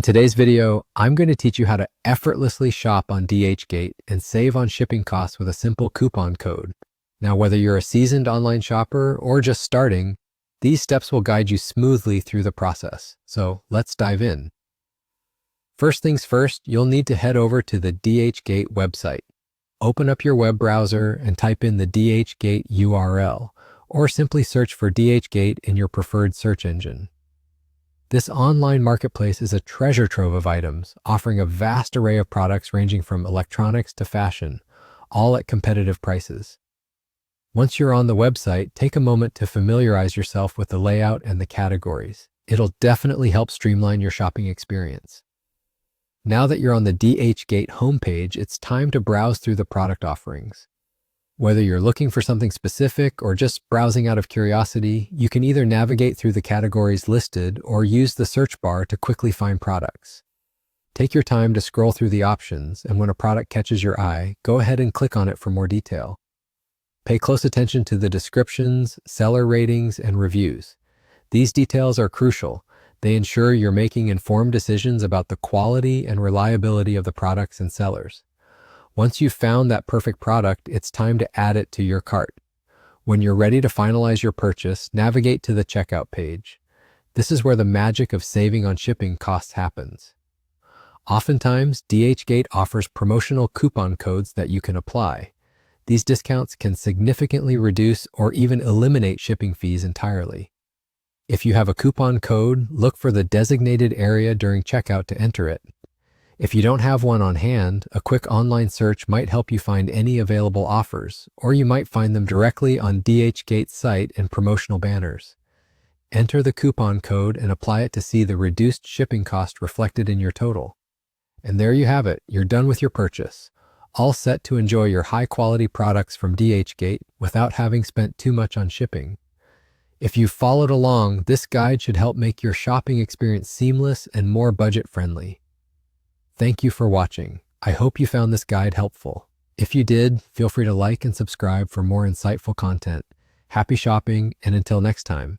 In today's video, I'm going to teach you how to effortlessly shop on DHgate and save on shipping costs with a simple coupon code. Now, whether you're a seasoned online shopper or just starting, these steps will guide you smoothly through the process. So let's dive in. First things first, you'll need to head over to the DHgate website. Open up your web browser and type in the DHgate URL, or simply search for DHgate in your preferred search engine. This online marketplace is a treasure trove of items, offering a vast array of products ranging from electronics to fashion, all at competitive prices. Once you're on the website, take a moment to familiarize yourself with the layout and the categories. It'll definitely help streamline your shopping experience. Now that you're on the DHgate homepage, it's time to browse through the product offerings. Whether you're looking for something specific or just browsing out of curiosity, you can either navigate through the categories listed or use the search bar to quickly find products. Take your time to scroll through the options, and when a product catches your eye, go ahead and click on it for more detail. Pay close attention to the descriptions, seller ratings, and reviews. These details are crucial. They ensure you're making informed decisions about the quality and reliability of the products and sellers. Once you've found that perfect product, it's time to add it to your cart. When you're ready to finalize your purchase, navigate to the checkout page. This is where the magic of saving on shipping costs happens. Oftentimes, DHgate offers promotional coupon codes that you can apply. These discounts can significantly reduce or even eliminate shipping fees entirely. If you have a coupon code, look for the designated area during checkout to enter it. If you don't have one on hand, a quick online search might help you find any available offers, or you might find them directly on DHgate's site in promotional banners. Enter the coupon code and apply it to see the reduced shipping cost reflected in your total. And there you have it, you're done with your purchase, all set to enjoy your high-quality products from DHgate without having spent too much on shipping. If you've followed along, this guide should help make your shopping experience seamless and more budget-friendly. Thank you for watching. I hope you found this guide helpful. If you did, feel free to like and subscribe for more insightful content. Happy shopping, and until next time.